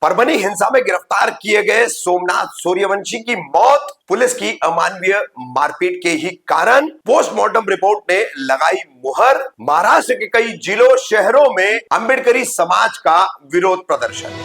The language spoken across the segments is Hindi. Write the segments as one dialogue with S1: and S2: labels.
S1: परभनी हिंसा में गिरफ्तार किए गए सोमनाथ सूर्यवंशी की मौत पुलिस की अमानवीय मारपीट के ही कारण। पोस्टमार्टम रिपोर्ट ने लगाई मुहर। महाराष्ट्र के कई जिलों शहरों में अंबेडकरी समाज का विरोध प्रदर्शन।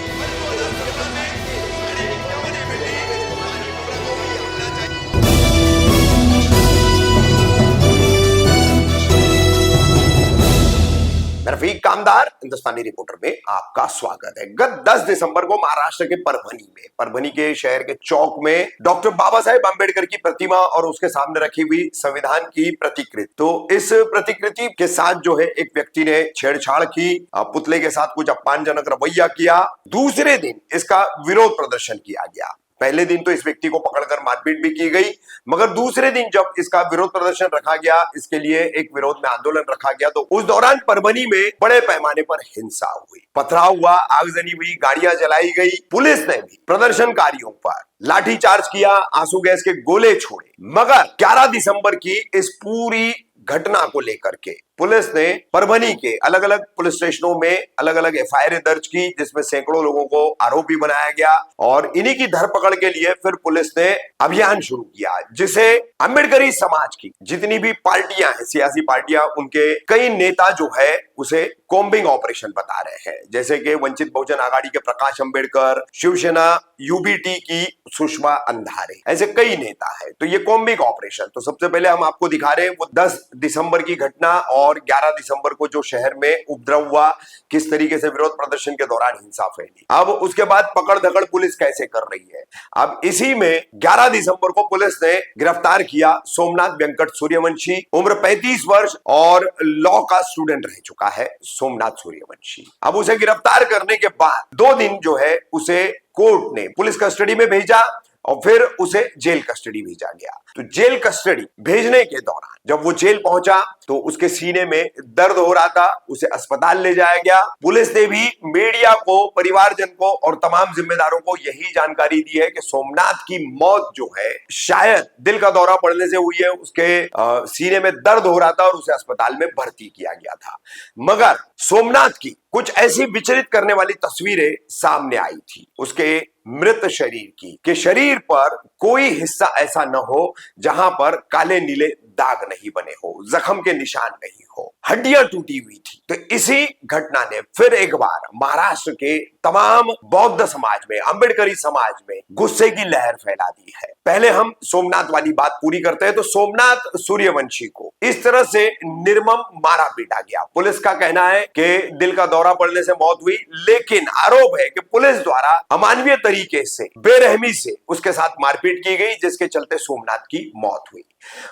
S1: रफीक कामदार हिंदुस्तानी रिपोर्टर में आपका स्वागत है। गत 10 दिसंबर को महाराष्ट्र के परभनी के शहर के चौक में डॉक्टर बाबा साहेब अंबेडकर की प्रतिमा और उसके सामने रखी हुई संविधान की प्रतिकृति, तो इस प्रतिकृति के साथ जो है एक व्यक्ति ने छेड़छाड़ की, पुतले के साथ कुछ अपमानजनक रवैया किया। दूसरे दिन इसका विरोध प्रदर्शन किया गया। पहले दिन तो इस व्यक्ति को पकड़कर मारपीट भी की गई, मगर दूसरे दिन जब इसका विरोध प्रदर्शन रखा गया, इसके लिए एक विरोध में आंदोलन रखा गया, तो उस दौरान परभनी में बड़े पैमाने पर हिंसा हुई, पथराव हुआ, आगजनी हुई, गाड़ियां जलाई गई। पुलिस ने भी प्रदर्शनकारियों पर लाठीचार्ज किया, आंसू गैस के गोले छोड़े। मगर 11 दिसंबर की इस पूरी घटना को लेकर के पुलिस ने परभनी के अलग अलग पुलिस स्टेशनों में अलग अलग एफआईआर दर्ज की, जिसमें सैकड़ों लोगों को आरोपी बनाया गया और इन्हीं की धरपकड़ के लिए फिर पुलिस ने अभियान शुरू किया, जिसे अंबेडकरी समाज की जितनी भी पार्टियां हैं, सियासी पार्टियां, उनके कई नेता जो है उसे कॉम्बिंग ऑपरेशन बता रहे हैं। जैसे कि वंचित बहुजन आघाड़ी के प्रकाश अंबेडकर, शिवसेना यूबीटी की सुषमा अंधारे, ऐसे कई नेता है। तो ये कॉम्बिंग ऑपरेशन, तो सबसे पहले हम आपको दिखा रहे हैं वो 10 दिसंबर की घटना और 11 दिसंबर को जो शहर में उपद्रव हुआ, किस तरीके से विरोध प्रदर्शन के दौरान हिंसा फैली। अब उसके बाद पकड़ धकड़ पुलिस कैसे कर रही है। अब इसी में 11 दिसंबर को पुलिस ने गिरफ्तार किया सोमनाथ वेंकट सूर्यवंशी, उम्र 35 वर्ष और लॉ का स्टूडेंट रह चुका है सोमनाथ सूर्यवंशी। अब उसे गिरफ्तार करने के बाद 2 दिन जो है उसे कोर्ट ने पुलिस कस्टडी में भेजा और फिर उसे जेल कस्टडी भेजा गया। तो जेल कस्टडी भेजने के दौरान जब वो जेल पहुंचा तो उसके सीने में दर्द हो रहा था, उसे अस्पताल ले जाया गया। पुलिस ने भी मीडिया को, परिवारजन को और तमाम जिम्मेदारों को यही जानकारी दी है कि सोमनाथ की मौत जो है शायद दिल का दौरा पड़ने से हुई है। उसके सीने में दर्द हो रहा था और उसे अस्पताल में भर्ती किया गया था। मगर सोमनाथ की कुछ ऐसी विचलित करने वाली तस्वीरें सामने आई थी उसके मृत शरीर की, कि शरीर पर कोई हिस्सा ऐसा न हो जहां पर काले नीले दाग नहीं बने हो, जख्म के निशान नहीं हो, हड्डियां टूटी हुई थी। तो इसी घटना ने फिर एक बार महाराष्ट्र के तमाम बौद्ध समाज में, अंबेडकरी समाज में गुस्से की लहर फैला दी है। पहले हम सोमनाथ वाली बात पूरी करते हैं। तो सोमनाथ सूर्यवंशी को इस तरह से निर्मम मारा पीटा गया। पुलिस का कहना है कि दिल का दौरा पड़ने से मौत हुई, लेकिन आरोप है कि पुलिस द्वारा अमानवीय तरीके से, बेरहमी से उसके साथ मारपीट की गई, जिसके चलते सोमनाथ की मौत हुई।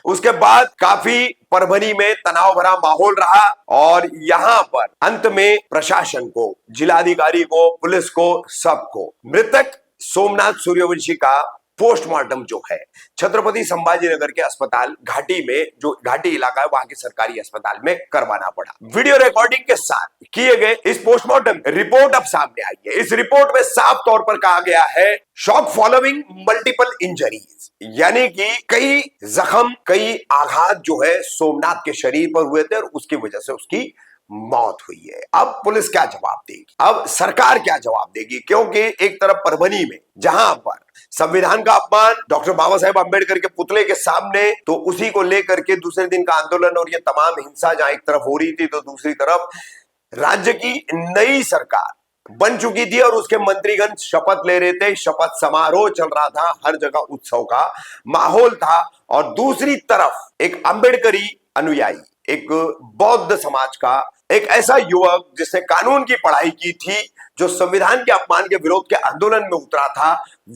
S1: उसके बाद काफी परभनी में तनाव भरा माहौल रहा और यहां पर अंत में प्रशासन को, जिलाधिकारी को, पुलिस को, सबको मृतक सोमनाथ सूर्यवंशी का पोस्टमार्टम जो है छत्रपति संभाजीनगर के अस्पताल घाटी में, जो घाटी इलाका है, वहां के सरकारी अस्पताल में करवाना पड़ा। वीडियो रिकॉर्डिंग के साथ किए गए इस पोस्टमार्टम रिपोर्ट अब सामने आई है। इस रिपोर्ट में साफ तौर पर कहा गया है, शॉक फॉलोइंग मल्टीपल इंजरीज, यानी कि कई जख्म, कई आघात जो है सोमनाथ के शरीर पर हुए थे और उसकी वजह से उसकी मौत हुई है। अब पुलिस क्या जवाब देगी, अब सरकार क्या जवाब देगी, क्योंकि एक तरफ परभनी में जहां पर संविधान का अपमान, डॉक्टर बाबा साहेब अंबेडकर के पुतले के सामने, तो उसी को लेकर के दूसरे दिन का आंदोलन और ये तमाम हिंसा जहां एक तरफ हो रही थी, तो दूसरी तरफ राज्य की नई सरकार बन चुकी थी और उसके मंत्रीगण शपथ ले रहे थे। शपथ समारोह चल रहा था, हर जगह उत्सव का माहौल था और दूसरी तरफ एक अंबेडकरी अनुयायी, एक बौद्ध समाज का एक ऐसा युवक जिसने कानून की पढ़ाई की थी, जो संविधान के अपमान के विरोध के आंदोलन में उतरा था,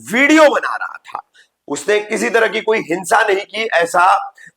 S1: वीडियो बना रहा था, उसने किसी तरह की कोई हिंसा नहीं की, ऐसा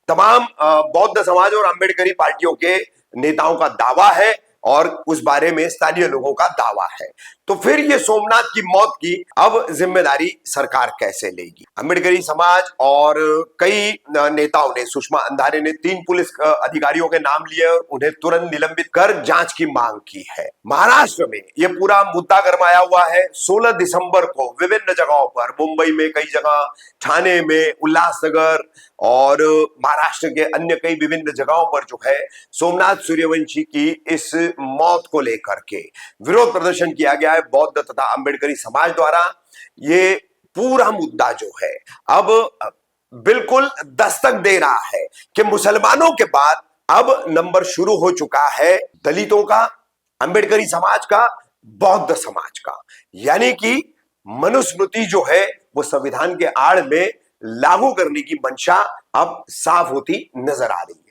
S1: तमाम बौद्ध समाज और अंबेडकरी पार्टियों के नेताओं का दावा है और उस बारे में स्थानीय लोगों का दावा है। तो फिर ये सोमनाथ की मौत की अब जिम्मेदारी सरकार कैसे लेगी। अंबेडकरी समाज और कई नेताओं ने, सुषमा अंधारे ने 3 पुलिस अधिकारियों के नाम लिए और उन्हें तुरंत निलंबित कर जांच की मांग की है। महाराष्ट्र में यह पूरा मुद्दा गरमाया हुआ है। 16 दिसंबर को विभिन्न जगहों पर, मुंबई में कई जगह, ठाणे में, उल्लासनगर और महाराष्ट्र के अन्य कई विभिन्न जगहों पर जो है सोमनाथ सूर्यवंशी की इस मौत को लेकर के विरोध प्रदर्शन किया गया जाए बौद्ध तथा अंबेडकरी समाज द्वारा ये पूरा मुद्दा जो है अब बिल्कुल दस्तक दे रहा है कि मुसलमानों के बाद अब नंबर शुरू हो चुका है दलितों का, अंबेडकरी समाज का, बौद्ध समाज का। यानी कि मनुस्मृति जो है वो संविधान के आड़ में लागू करने की मंशा अब साफ होती नजर आ रही है।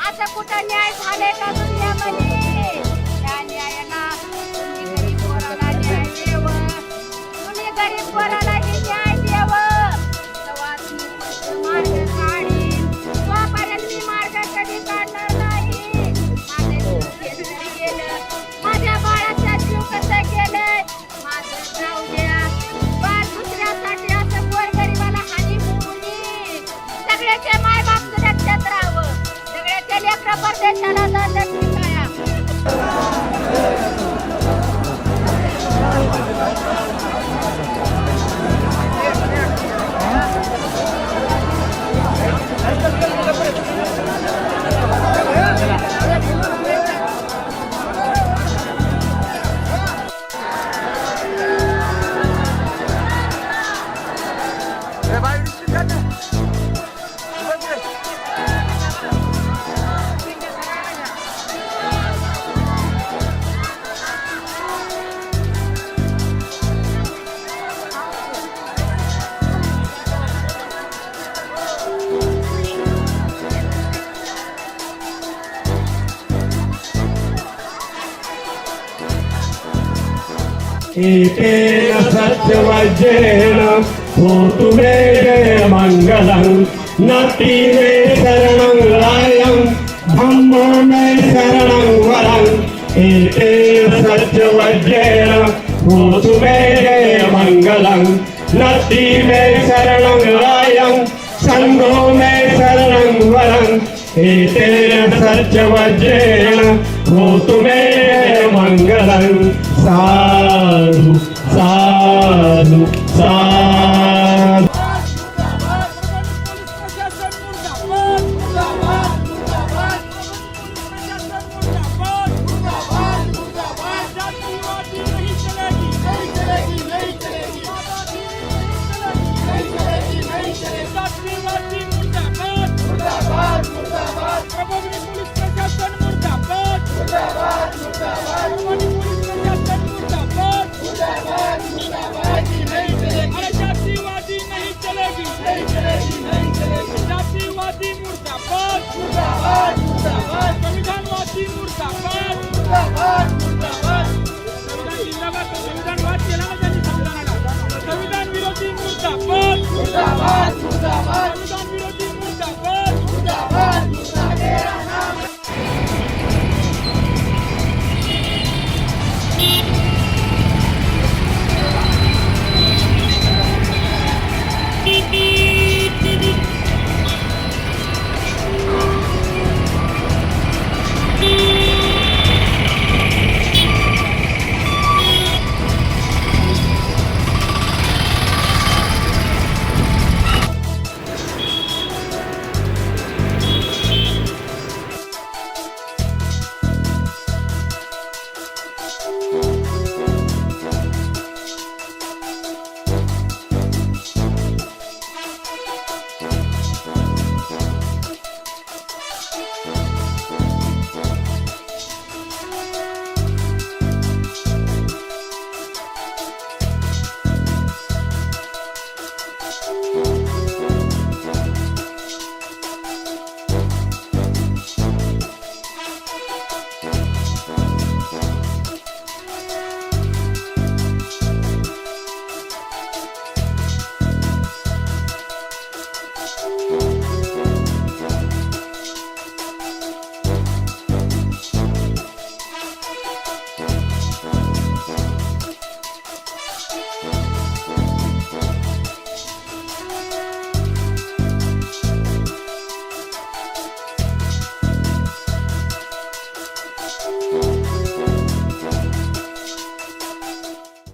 S2: आता कुठं न्याय झाले का दुनियामध्ये? त्या न्यायाला तुम्ही गरीब पोराला न्याय देव, तुम्ही गरीब पोराला न्याय देव. तेव्हा तुम्ही फक्त मार्ग काढीन, तोपर्यंत मी मार्ग कधी काढणार नाही. माझे जीव घरी गेलं, माझ्या बाळाचा जीव कसं गेलंय माझं जाऊ द्या. पण दुसऱ्यासाठी असं गोरगरिबाला हानी होऊ नये. सगळ्याचे मायबाप सुरक्षित राहावं, सगळ्याचे लेकरं परदेशाला जातात शिकाया.
S3: एकेन सत्यवज्रेण होतु मे मङ्गलं नति मे शरणं रायं धम्मो मे शरणं वरम् एकेन सत्यवज्रेण होतु मे मङ्गलं नति मे शरणं रायं संघो मे शरणं वरम् एतेन सत्यवज्रेण होतु मे मङ्गलं साधु साधु साधु।
S2: संविधान विरोधी मुर्दाबाद.